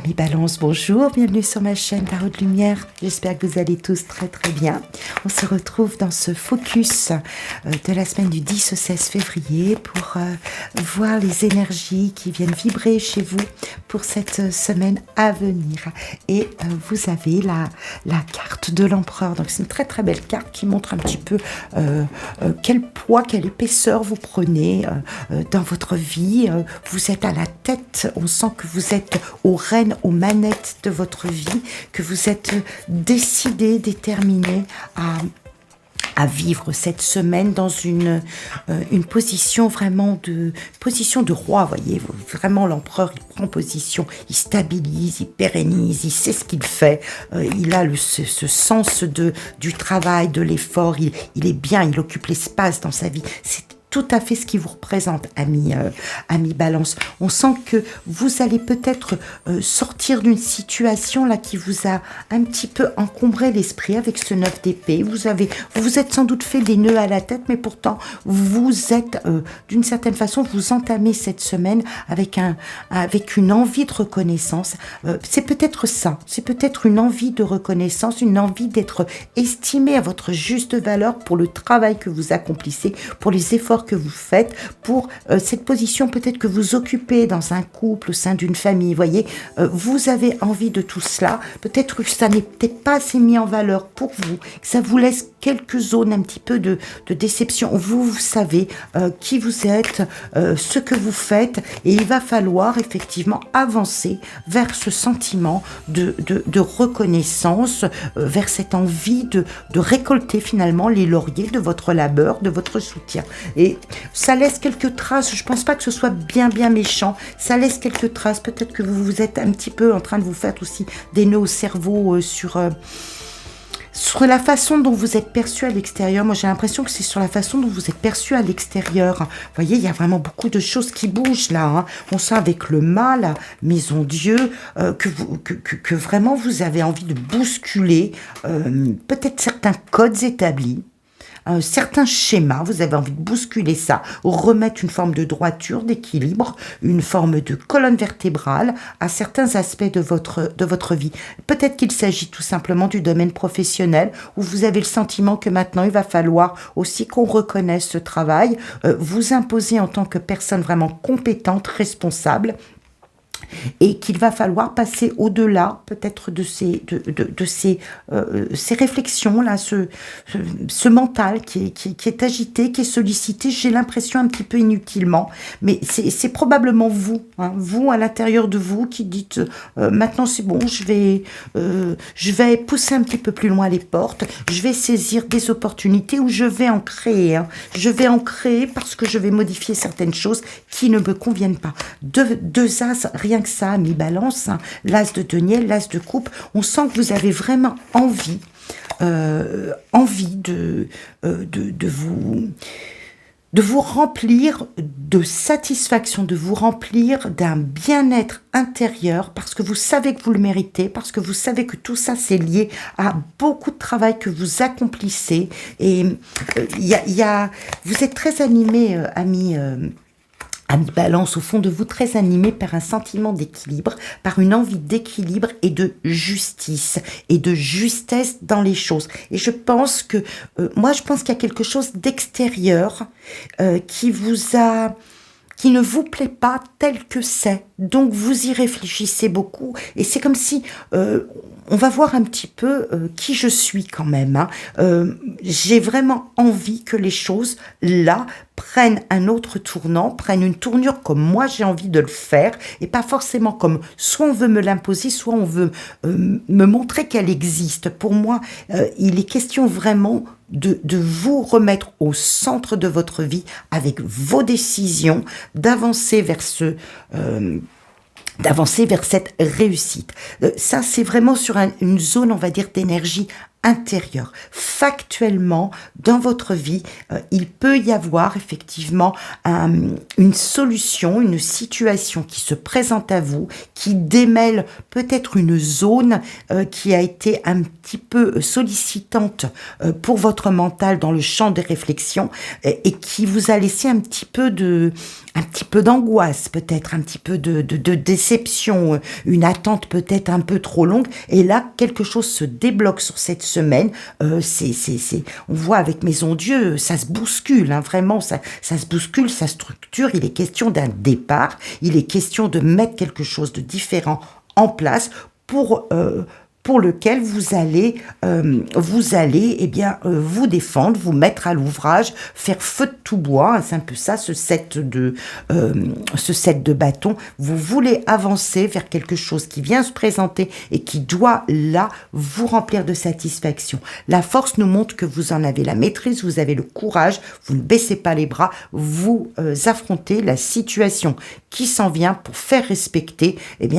Amis Balance, bonjour, bienvenue sur ma chaîne Tarot de Lumière. J'espère que vous allez tous très bien. On se retrouve dans ce focus de la semaine du 10 au 16 février pour voir les énergies qui viennent vibrer chez vous pour cette semaine à venir. Et vous avez la carte de l'empereur. Donc c'est une très belle carte qui montre un petit peu quel poids, quelle épaisseur vous prenez dans votre vie. Vous êtes à la tête, on sent que vous êtes aux rênes, aux manettes de votre vie, que vous êtes décidé, déterminé à vivre cette semaine dans une position vraiment de roi, voyez, vraiment l'empereur, il prend position, il stabilise, il pérennise, il sait ce qu'il fait, il a ce sens du travail, de l'effort, il est bien, il occupe l'espace dans sa vie, c'est tout à fait ce qui vous représente, amis Balance. On sent que vous allez peut-être sortir d'une situation là qui vous a un petit peu encombré l'esprit avec ce 9 d'épée. Vous vous êtes sans doute fait des nœuds à la tête, mais pourtant vous êtes d'une certaine façon, vous entamez cette semaine avec une envie de reconnaissance. C'est peut-être ça, c'est peut-être une envie de reconnaissance, une envie d'être estimé à votre juste valeur pour le travail que vous accomplissez, pour les efforts que vous faites, pour cette position peut-être que vous occupez dans un couple, au sein d'une famille, voyez, vous avez envie de tout cela, peut-être que ça n'est peut-être pas assez mis en valeur pour vous, que ça vous laisse quelques zones un petit peu de déception, vous savez qui vous êtes, ce que vous faites, et il va falloir effectivement avancer vers ce sentiment de reconnaissance, vers cette envie de récolter finalement les lauriers de votre labeur, de votre soutien. Et ça laisse quelques traces, je pense pas que ce soit bien méchant, ça laisse quelques traces, peut-être que vous êtes un petit peu en train de vous faire aussi des nœuds au cerveau sur la façon dont vous êtes perçu à l'extérieur. Moi j'ai l'impression que c'est sur la façon dont vous êtes perçu à l'extérieur. Vous voyez, il y a vraiment beaucoup de choses qui bougent là, hein. On sent avec le mât, la maison Dieu, que vraiment vous avez envie de bousculer peut-être certains codes établis, certains schémas, vous avez envie de bousculer ça, remettre une forme de droiture, d'équilibre, une forme de colonne vertébrale à certains aspects de votre vie. Peut-être qu'il s'agit tout simplement du domaine professionnel où vous avez le sentiment que maintenant il va falloir aussi qu'on reconnaisse ce travail, vous imposer en tant que personne vraiment compétente, responsable, et qu'il va falloir passer au-delà peut-être de ces réflexions-là, ce mental qui est agité, qui est sollicité, j'ai l'impression un petit peu inutilement, mais c'est probablement vous, hein, vous à l'intérieur de vous qui dites maintenant c'est bon, je vais pousser un petit peu plus loin les portes, je vais saisir des opportunités ou je vais en créer, hein, je vais en créer parce que je vais modifier certaines choses qui ne me conviennent pas. Deux as, rien que ça, mi balance, hein, l'as de denier, l'as de coupe, on sent que vous avez vraiment envie de vous remplir de satisfaction, de vous remplir d'un bien-être intérieur, parce que vous savez que vous le méritez, parce que vous savez que tout ça c'est lié à beaucoup de travail que vous accomplissez, et vous êtes très animé, amis Balance, au fond de vous, très animé par un sentiment d'équilibre, par une envie d'équilibre et de justice et de justesse dans les choses. Et je pense que, je pense qu'il y a quelque chose d'extérieur qui ne vous plaît pas tel que c'est. Donc vous y réfléchissez beaucoup et c'est comme si on va voir un petit peu qui je suis quand même, hein. J'ai vraiment envie que les choses là prennent un autre tournant, prennent une tournure comme moi j'ai envie de le faire et pas forcément comme soit on veut me l'imposer, soit on veut me montrer qu'elle existe. Pour moi, il est question vraiment de vous remettre au centre de votre vie avec vos décisions, d'avancer vers cette réussite. Ça, c'est vraiment sur une zone, on va dire, d'énergie intérieur. Factuellement, dans votre vie, il peut y avoir effectivement une solution, une situation qui se présente à vous, qui démêle peut-être une zone qui a été un petit peu sollicitante pour votre mental dans le champ des réflexions et qui vous a laissé un petit peu d'angoisse, peut-être un petit peu de déception, une attente peut-être un peu trop longue. Et là, quelque chose se débloque sur cette semaine. On voit avec Maison Dieu, ça se bouscule, hein, vraiment, ça se bouscule, ça structure. Il est question d'un départ. Il est question de mettre quelque chose de différent en place pour lequel vous allez vous défendre, vous mettre à l'ouvrage, faire feu de tout bois, hein, c'est un peu ça ce set de bâtons. Vous voulez avancer vers quelque chose qui vient se présenter et qui doit là vous remplir de satisfaction. La force nous montre que vous en avez la maîtrise, vous avez le courage, vous ne baissez pas les bras, vous affrontez la situation qui s'en vient pour faire respecter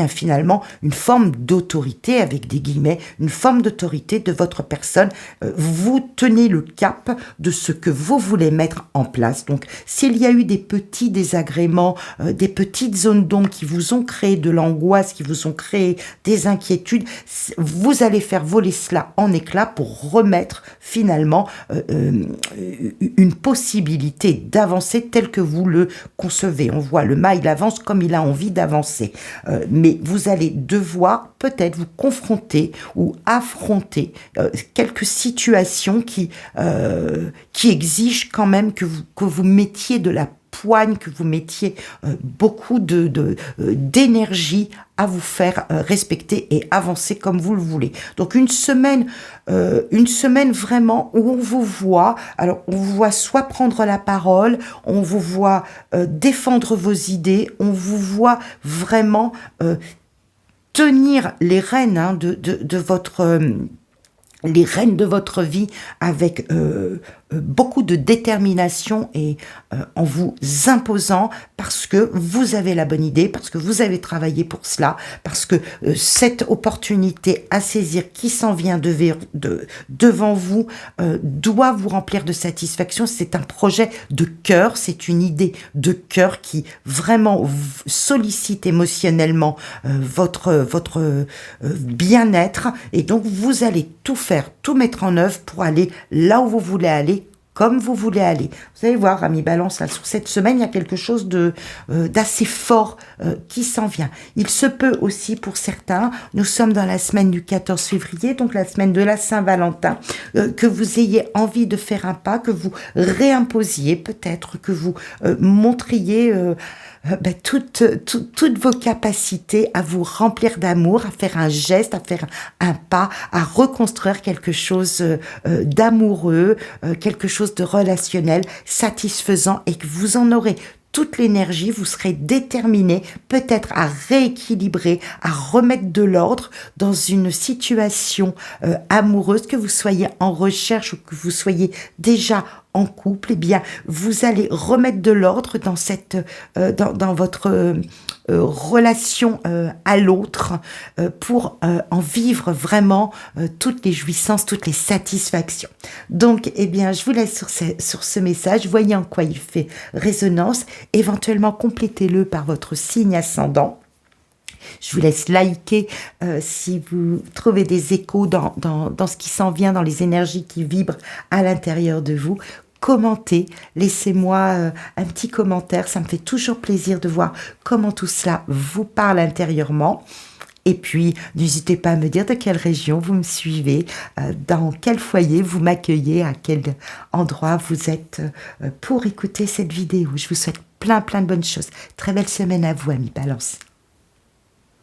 finalement une forme d'autorité avec des guillemets, une forme d'autorité de votre personne. Vous tenez le cap de ce que vous voulez mettre en place. Donc, s'il y a eu des petits désagréments, des petites zones d'ombre qui vous ont créé de l'angoisse, qui vous ont créé des inquiétudes, vous allez faire voler cela en éclats pour remettre finalement une possibilité d'avancer tel que vous le concevez. On voit le mât, il avance comme il a envie d'avancer. Mais vous allez devoir peut-être vous confronter ou affronter quelques situations qui exigent quand même que vous mettiez de la poigne, que vous mettiez beaucoup d'énergie à vous faire respecter et avancer comme vous le voulez. Donc une semaine vraiment où on vous voit, alors on vous voit soit prendre la parole, on vous voit défendre vos idées, on vous voit vraiment tenir les rênes de votre les rênes de votre vie avec beaucoup de détermination et en vous imposant parce que vous avez la bonne idée, parce que vous avez travaillé pour cela, parce que cette opportunité à saisir qui s'en vient devant vous doit vous remplir de satisfaction. C'est un projet de cœur, c'est une idée de cœur qui vraiment sollicite émotionnellement votre bien-être et donc vous allez tout faire, tout mettre en œuvre pour aller là où vous voulez aller, comme vous voulez aller. Vous allez voir, amis Balance, là, sur cette semaine, il y a quelque chose d'assez fort qui s'en vient. Il se peut aussi pour certains, nous sommes dans la semaine du 14 février, donc la semaine de la Saint-Valentin, que vous ayez envie de faire un pas, que vous réimposiez peut-être, que vous montriez toutes vos capacités à vous remplir d'amour, à faire un geste, à faire un pas, à reconstruire quelque chose d'amoureux, quelque chose de relationnel, satisfaisant et que vous en aurez toute l'énergie, vous serez déterminé peut-être à rééquilibrer, à remettre de l'ordre dans une situation amoureuse, que vous soyez en recherche ou que vous soyez déjà en couple, eh bien, vous allez remettre de l'ordre dans dans votre relation à l'autre pour en vivre vraiment toutes les jouissances, toutes les satisfactions. Donc, eh bien, je vous laisse sur ce message. Voyez en quoi il fait résonance. Éventuellement, complétez-le par votre signe ascendant. Je vous laisse liker si vous trouvez des échos dans ce qui s'en vient, dans les énergies qui vibrent à l'intérieur de vous. Commentez, laissez-moi un petit commentaire, ça me fait toujours plaisir de voir comment tout cela vous parle intérieurement. Et puis, n'hésitez pas à me dire de quelle région vous me suivez, dans quel foyer vous m'accueillez, à quel endroit vous êtes pour écouter cette vidéo. Je vous souhaite plein de bonnes choses. Très belle semaine à vous, amis Balance.